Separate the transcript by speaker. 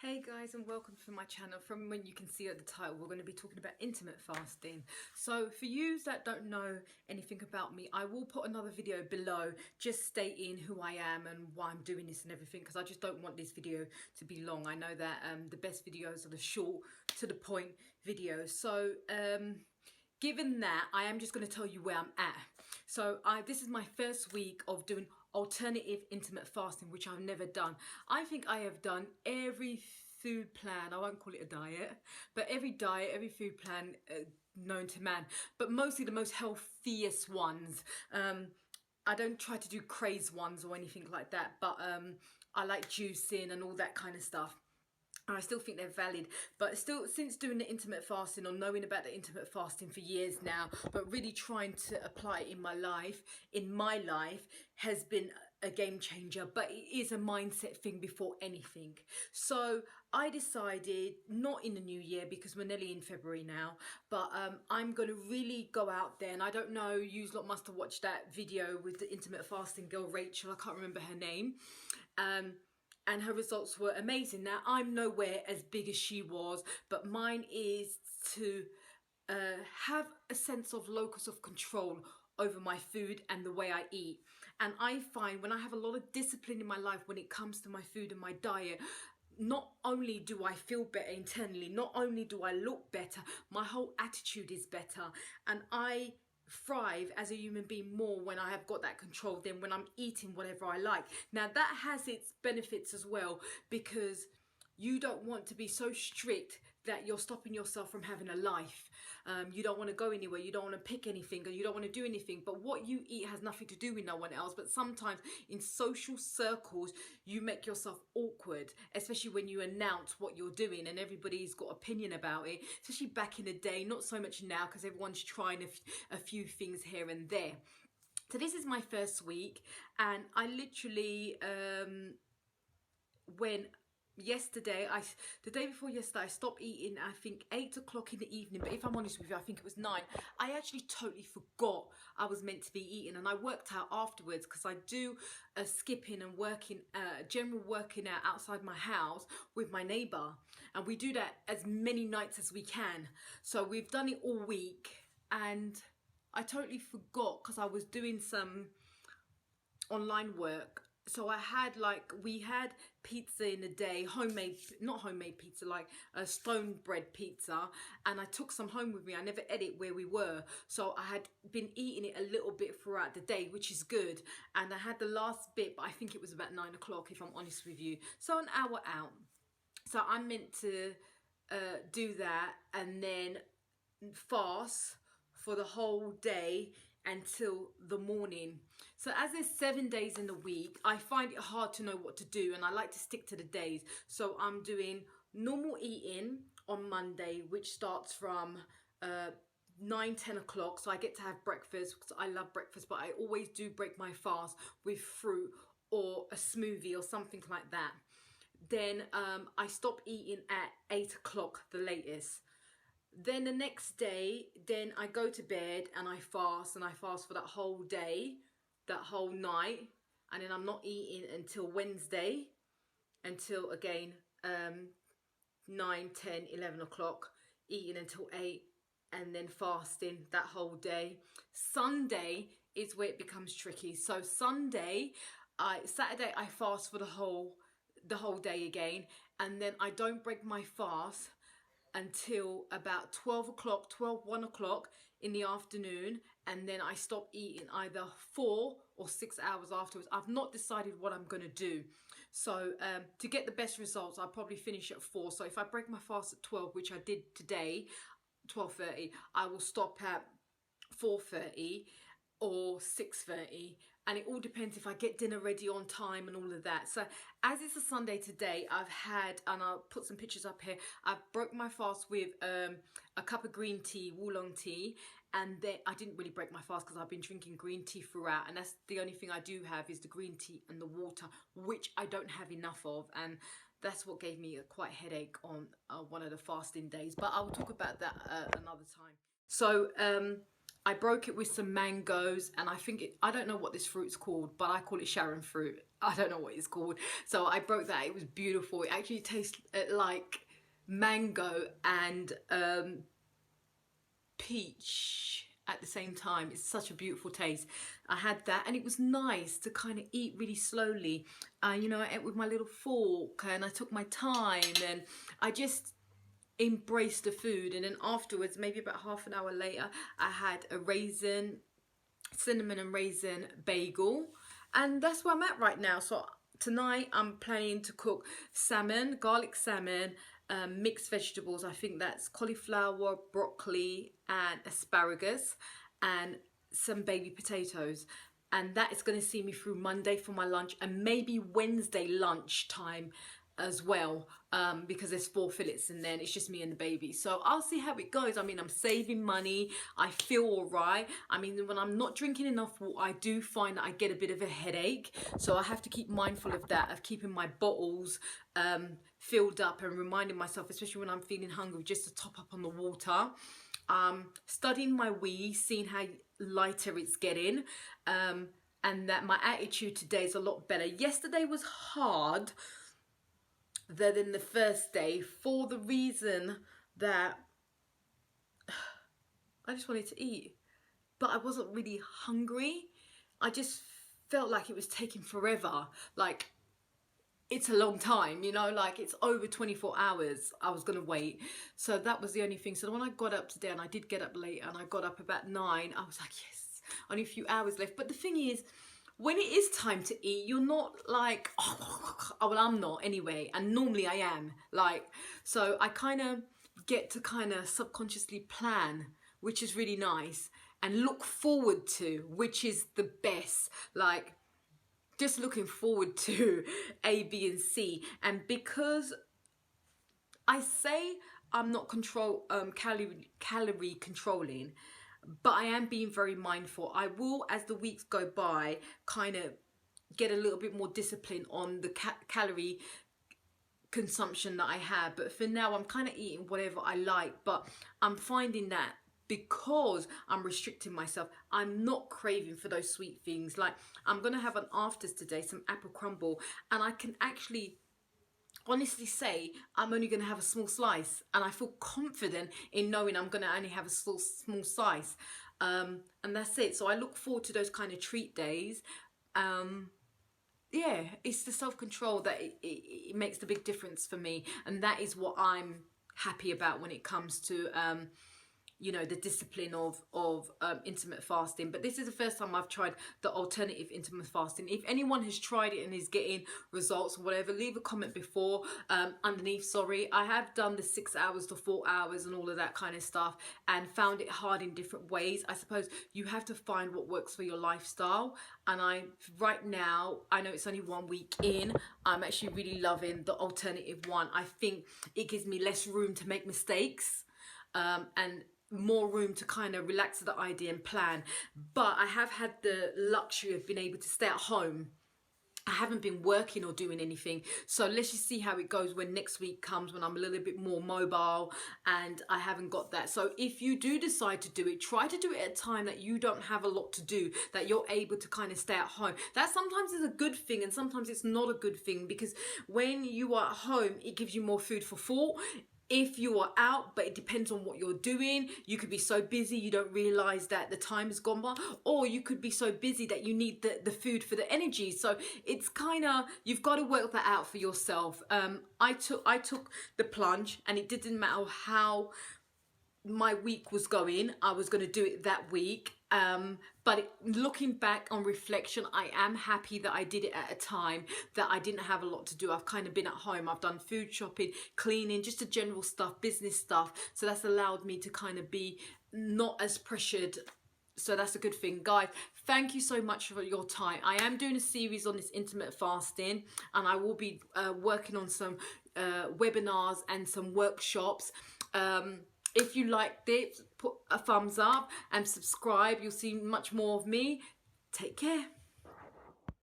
Speaker 1: Hey guys, and welcome to my channel. From when you can see at the title, we're going to be talking about intermittent fasting. So for you that don't know anything about me, I will put another video below just stating who I am and why I'm doing this and everything, because I just don't want this video to be long. I know that the best videos are the short, to the point videos. So given that, I am just going to tell you where I'm at. So this is my first week of doing alternative intermittent fasting, which I've never done. I think I have done every food plan, I won't call it a diet, but every diet, every food plan known to man, but mostly the most healthiest ones. I don't try to do crazy ones or anything like that, but I like juicing and all that kind of stuff. And I still think they're valid, but still, since doing the intermittent fasting or knowing about the intermittent fasting for years now, but really trying to apply it in my life has been a game changer. But it is a mindset thing before anything. So I decided, not in the new year because we're nearly in February now, but I'm going to really go out there. And I don't know, you lot must have watched that video with the intermittent fasting girl, Rachel, I can't remember her name. And her results were amazing. Now, I'm nowhere as big as she was, but mine is to have a sense of locus of control over my food and the way I eat. And I find when I have a lot of discipline in my life when it comes to my food and my diet, not only do I feel better internally, not only do I look better, my whole attitude is better. And I thrive as a human being more when I have got that control than when I'm eating whatever I like. Now that has its benefits as well, because you don't want to be so strict that you're stopping yourself from having a life. You don't want to go anywhere, you don't want to pick anything, or you don't want to do anything. But what you eat has nothing to do with no one else. But sometimes in social circles, you make yourself awkward, especially when you announce what you're doing and everybody's got opinion about it. Especially back in the day, not so much now because everyone's trying a few things here and there. So this is my first week, and I literally went yesterday, the day before yesterday, I stopped eating, I think 8 o'clock in the evening, but if I'm honest with you, I think it was 9. I actually totally forgot I was meant to be eating, and I worked out afterwards because I do a skipping and working, general working out outside my house with my neighbour, and we do that as many nights as we can. So we've done it all week, and I totally forgot because I was doing some online work. So I had we had pizza in the day, not homemade pizza, like a stone bread pizza, and I took some home with me. I never ate it where we were, so I had been eating it a little bit throughout the day, which is good. And I had the last bit, but I think it was about 9 o'clock, if I'm honest with you. So an hour out. So I'm meant to do that and then fast for the whole day until the morning. So as there's 7 days in the week, I find it hard to know what to do, and I like to stick to the days. So I'm doing normal eating on Monday, which starts from 9-10 o'clock. So I get to have breakfast because I love breakfast, but I always do break my fast with fruit or a smoothie or something like that. Then I stop eating at 8 o'clock the latest. Then the next day, then I go to bed and I fast for that whole day, that whole night. And then I'm not eating until Wednesday, until again 9, 10, 11 o'clock, eating until 8, and then fasting that whole day. Sunday is where it becomes tricky. So Saturday I fast for the whole day again, and then I don't break my fast until about 1 o'clock in the afternoon, and then I stop eating either 4 or 6 hours afterwards. I've not decided what I'm going to do. So to get the best results, I'll probably finish at 4. So if I break my fast at 12, which I did today, 12:30, I will stop at 4:30 or 6:30, and it all depends if I get dinner ready on time and all of that. So as it's a Sunday today, I've had, and I'll put some pictures up here, I've broke my fast with a cup of green tea, oolong tea, and then I didn't really break my fast because I've been drinking green tea throughout, and that's the only thing I do have is the green tea and the water, which I don't have enough of, and that's what gave me a quite headache on one of the fasting days. But I'll talk about that another time. So I broke it with some mangoes, and I don't know what this fruit's called, but I call it Sharon fruit. I don't know what it's called. So I broke that. It was beautiful. It actually tastes like mango and peach at the same time. It's such a beautiful taste. I had that, and it was nice to kind of eat really slowly. You know, I ate with my little fork, and I took my time, and I just embraced the food. And then afterwards, maybe about half an hour later, I had a cinnamon and raisin bagel, and that's where I'm at right now. So tonight I'm planning to cook salmon, garlic salmon, mixed vegetables. I think that's cauliflower, broccoli and asparagus, and some baby potatoes. And that is going to see me through Monday for my lunch, and maybe Wednesday lunchtime as well, because there's 4 fillets in there, and it's just me and the baby. So I'll see how it goes. I mean, I'm saving money. I feel all right. I mean, when I'm not drinking enough water, I do find that I get a bit of a headache. So I have to keep mindful of that, of keeping my bottles filled up, and reminding myself, especially when I'm feeling hungry, just to top up on the water. Studying my wee, seeing how lighter it's getting, and that my attitude today is a lot better. Yesterday was hard than the first day, for the reason that I just wanted to eat, but I wasn't really hungry. I just felt like it was taking forever. Like, it's a long time, you know, like it's over 24 hours I was gonna wait. So that was the only thing. So when I got up today, and I did get up late, and I got up about 9, I was like, yes, only a few hours left. But the thing is, when it is time to eat, you're not like, oh, well, I'm not anyway, and normally I am, like, so I kind of get to kind of subconsciously plan, which is really nice, and look forward to, which is the best, like, just looking forward to A, B, and C. And because I say I'm not calorie controlling, but I am being very mindful. I will, as the weeks go by, kind of get a little bit more discipline on the calorie consumption that I have. But for now, I'm kind of eating whatever I like. But I'm finding that because I'm restricting myself, I'm not craving for those sweet things. Like, I'm going to have an afters today, some apple crumble, and I can actually honestly say I'm only going to have a small slice, and I feel confident in knowing I'm going to only have a small slice, and that's it. So I look forward to those kind of treat days. Yeah, it's the self-control that it makes the big difference for me, and that is what I'm happy about when it comes to you know, the discipline of intermittent fasting. But this is the first time I've tried the alternative intermittent fasting. If anyone has tried it and is getting results or whatever, leave a comment before, underneath, sorry. I have done the 6 hours to 4 hours and all of that kind of stuff, and found it hard in different ways. I suppose you have to find what works for your lifestyle. And right now, I know it's only 1 week in, I'm actually really loving the alternative one. I think it gives me less room to make mistakes, and more room to kind of relax the idea and plan. But I have had the luxury of being able to stay at home. I haven't been working or doing anything. So let's just see how it goes when next week comes, when I'm a little bit more mobile and I haven't got that. So if you do decide to do it, try to do it at a time that you don't have a lot to do, that you're able to kind of stay at home. That sometimes is a good thing, and sometimes it's not a good thing, because when you are at home, it gives you more food for thought. If you are out, but it depends on what you're doing, you could be so busy you don't realize that the time has gone by, or you could be so busy that you need the food for the energy. So it's kind of, you've got to work that out for yourself. I took the plunge, and it didn't matter how my week was going, I was going to do it that week. But looking back on reflection, I am happy that I did it at a time that I didn't have a lot to do. I've kind of been at home. I've done food shopping, cleaning, just the general stuff, business stuff. So that's allowed me to kind of be not as pressured. So that's a good thing. Guys, thank you so much for your time. I am doing a series on this intermittent fasting, and I will be working on some webinars and some workshops. If you liked it, put a thumbs up and subscribe. You'll see much more of me. Take care.